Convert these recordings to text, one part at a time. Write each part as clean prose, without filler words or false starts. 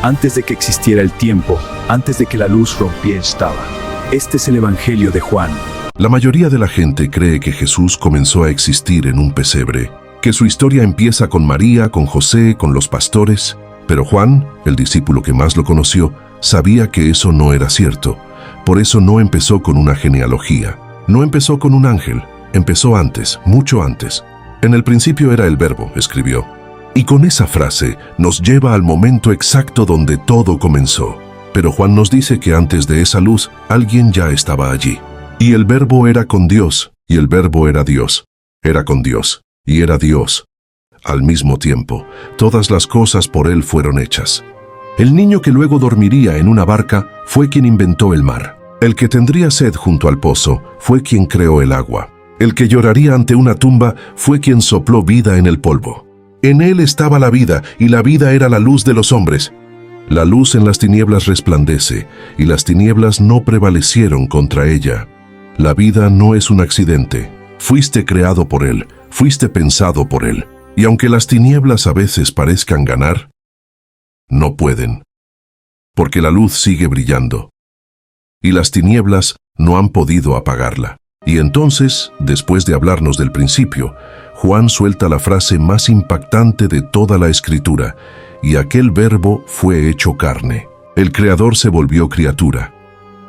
Antes de que existiera el tiempo, antes de que la luz rompiera, estaba. Este es el Evangelio de Juan. La mayoría de la gente cree que Jesús comenzó a existir en un pesebre, que su historia empieza con María, con José, con los pastores. Pero Juan, el discípulo que más lo conoció, sabía que eso no era cierto. Por eso no empezó con una genealogía, no empezó con un ángel, empezó antes, mucho antes. En el principio era el Verbo, escribió. Y con esa frase nos lleva al momento exacto donde todo comenzó. Pero Juan nos dice que antes de esa luz, alguien ya estaba allí. Y el Verbo era con Dios, y el Verbo era Dios. Era con Dios, y era Dios. Al mismo tiempo, todas las cosas por Él fueron hechas. El niño que luego dormiría en una barca fue quien inventó el mar. El que tendría sed junto al pozo fue quien creó el agua. El que lloraría ante una tumba fue quien sopló vida en el polvo. En Él estaba la vida, y la vida era la luz de los hombres. La luz en las tinieblas resplandece, y las tinieblas no prevalecieron contra ella. La vida no es un accidente. Fuiste creado por Él, fuiste pensado por Él. Y aunque las tinieblas a veces parezcan ganar, no pueden, porque la luz sigue brillando, y las tinieblas no han podido apagarla. Y entonces, después de hablarnos del principio, Juan suelta la frase más impactante de toda la Escritura, y aquel Verbo fue hecho carne. El Creador se volvió criatura.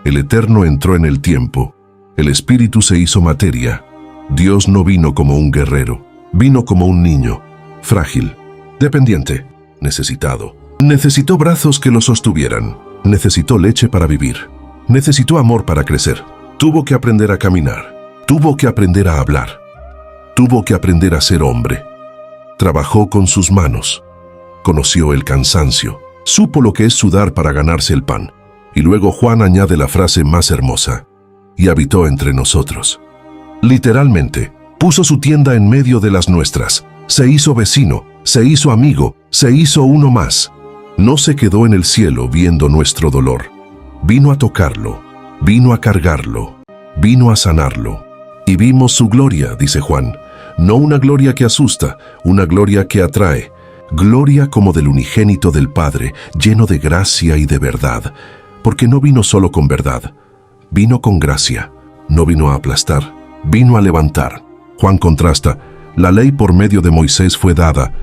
El Eterno entró en el tiempo. El Espíritu se hizo materia. Dios no vino como un guerrero, vino como un niño, frágil, dependiente, necesitado. Necesitó brazos que lo sostuvieran. Necesitó leche para vivir. Necesitó amor para crecer. Tuvo que aprender a caminar. Tuvo que aprender a hablar. Tuvo que aprender a ser hombre. Trabajó con sus manos. Conoció el cansancio. Supo lo que es sudar para ganarse el pan. Y luego Juan añade la frase más hermosa: y habitó entre nosotros. Literalmente, puso su tienda en medio de las nuestras. Se hizo vecino, se hizo amigo, se hizo uno más. No se quedó en el cielo viendo nuestro dolor. Vino a tocarlo, vino a cargarlo, vino a sanarlo. Y vimos su gloria, dice Juan. No una gloria que asusta, una gloria que atrae. Gloria como del unigénito del Padre, lleno de gracia y de verdad. Porque no vino solo con verdad, vino con gracia. No vino a aplastar, vino a levantar. Juan contrasta: la ley por medio de Moisés fue dada,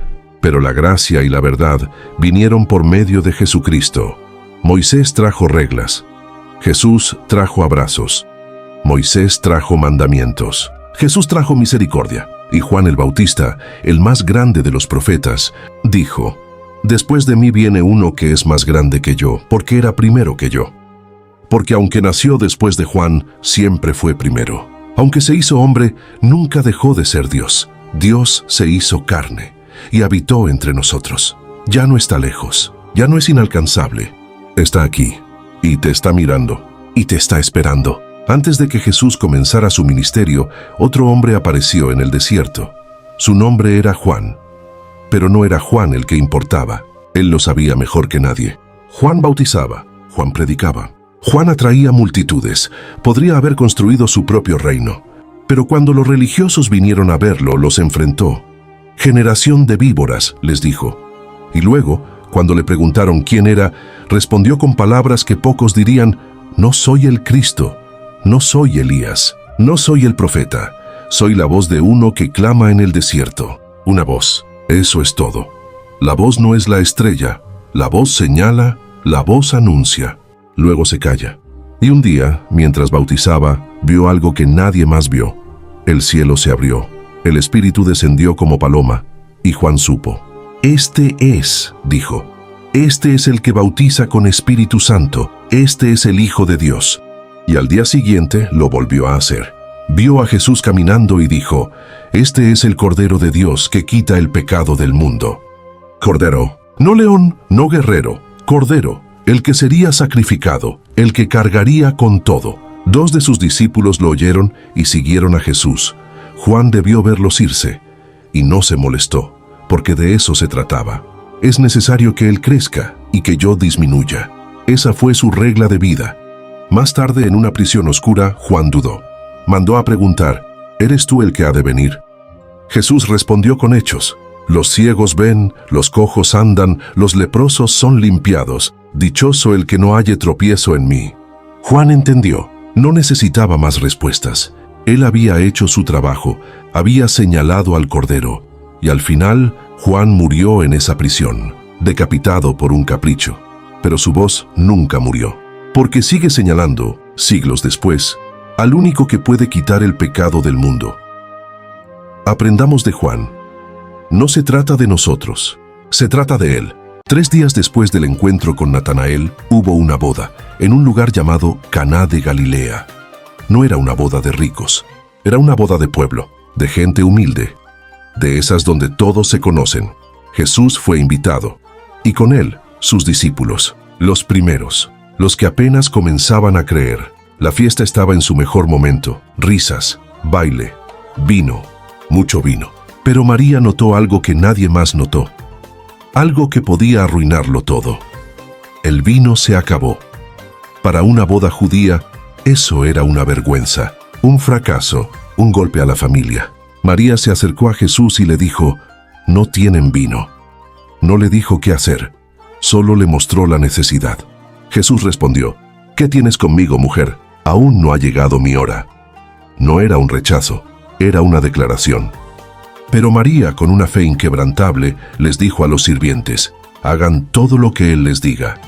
pero la gracia y la verdad vinieron por medio de Jesucristo. Moisés trajo reglas, Jesús trajo abrazos. Moisés trajo mandamientos, Jesús trajo misericordia. Y Juan el Bautista, el más grande de los profetas, dijo: después de mí viene uno que es más grande que yo, porque era primero que yo. Porque aunque nació después de Juan, siempre fue primero. Aunque se hizo hombre, nunca dejó de ser Dios. Dios se hizo carne y habitó entre nosotros. Ya no está lejos, ya no es inalcanzable. Está aquí, y te está mirando, y te está esperando. Antes de que Jesús comenzara su ministerio, otro hombre apareció en el desierto. Su nombre era Juan. Pero no era Juan el que importaba. Él lo sabía mejor que nadie. Juan bautizaba, Juan predicaba. Juan atraía multitudes. Podría haber construido su propio reino. Pero cuando los religiosos vinieron a verlo, los enfrentó. «Generación de víboras», les dijo. Y luego, cuando le preguntaron quién era, respondió con palabras que pocos dirían: «No soy el Cristo, no soy Elías, no soy el profeta. Soy la voz de uno que clama en el desierto». Una voz, eso es todo. La voz no es la estrella. La voz señala, la voz anuncia. Luego se calla. Y un día, mientras bautizaba, vio algo que nadie más vio. El cielo se abrió. El Espíritu descendió como paloma, y Juan supo. «Este es», dijo, «este es el que bautiza con Espíritu Santo. Este es el Hijo de Dios». Y al día siguiente lo volvió a hacer. Vio a Jesús caminando y dijo: «Este es el Cordero de Dios que quita el pecado del mundo». Cordero, no león, no guerrero, Cordero, el que sería sacrificado, el que cargaría con todo. 2 de sus discípulos lo oyeron y siguieron a Jesús. Juan debió verlos irse, y no se molestó, porque de eso se trataba. Es necesario que él crezca y que yo disminuya. Esa fue su regla de vida. Más tarde, en una prisión oscura, Juan dudó. Mandó a preguntar: «¿Eres tú el que ha de venir?». Jesús respondió con hechos: Los ciegos ven, los cojos andan, los leprosos son limpiados. Dichoso el que no halle tropiezo en mí. Juan entendió. No necesitaba más respuestas. Él había hecho su trabajo, había señalado al Cordero, y al final Juan murió en esa prisión, decapitado por un capricho. Pero su voz nunca murió, porque sigue señalando, siglos después, al único que puede quitar el pecado del mundo. Aprendamos de Juan. No se trata de nosotros, se trata de él. 3 días después del encuentro con Natanael, hubo una boda, en un lugar llamado Caná de Galilea. No era una boda de ricos, era una boda de pueblo, de gente humilde, de esas donde todos se conocen. Jesús fue invitado, y con él, sus discípulos, los primeros, los que apenas comenzaban a creer. La fiesta estaba en su mejor momento, risas, baile, vino, mucho vino. Pero María notó algo que nadie más notó, algo que podía arruinarlo todo. El vino se acabó. Para una boda judía, eso era una vergüenza, un fracaso, un golpe a la familia. María se acercó a Jesús y le dijo, no tienen vino. No le dijo qué hacer, solo le mostró la necesidad. Jesús respondió, ¿qué tienes conmigo, mujer? Aún no ha llegado mi hora. No era un rechazo, era una declaración. Pero María, con una fe inquebrantable, les dijo a los sirvientes, hagan todo lo que Él les diga.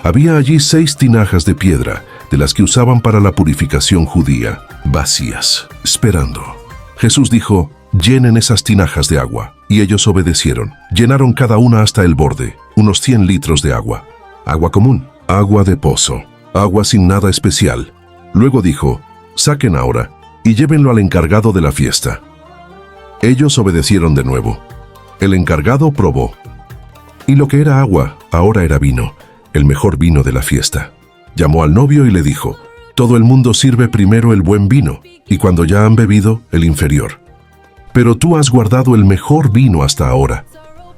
Había allí 6 tinajas de piedra, de las que usaban para la purificación judía, vacías, esperando. Jesús dijo, llenen esas tinajas de agua, y ellos obedecieron. Llenaron cada una hasta el borde, unos 100 litros de agua. Agua común, agua de pozo, agua sin nada especial. Luego dijo, saquen ahora, y llévenlo al encargado de la fiesta. Ellos obedecieron de nuevo. El encargado probó. Y lo que era agua, ahora era vino, el mejor vino de la fiesta. Llamó al novio y le dijo, todo el mundo sirve primero el buen vino, y cuando ya han bebido, el inferior. Pero tú has guardado el mejor vino hasta ahora.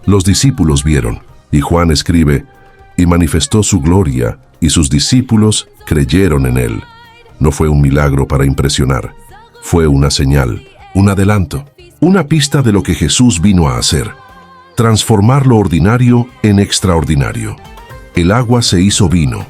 Los discípulos vieron, y Juan escribe, y manifestó su gloria, y sus discípulos creyeron en él. No fue un milagro para impresionar, fue una señal, un adelanto. Una pista de lo que Jesús vino a hacer, transformar lo ordinario en extraordinario. El agua se hizo vino,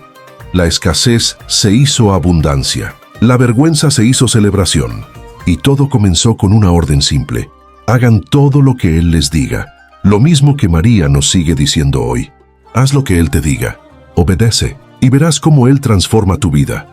la escasez se hizo abundancia, la vergüenza se hizo celebración, y todo comenzó con una orden simple. Hagan todo lo que Él les diga, lo mismo que María nos sigue diciendo hoy. Haz lo que Él te diga, obedece, y verás cómo Él transforma tu vida.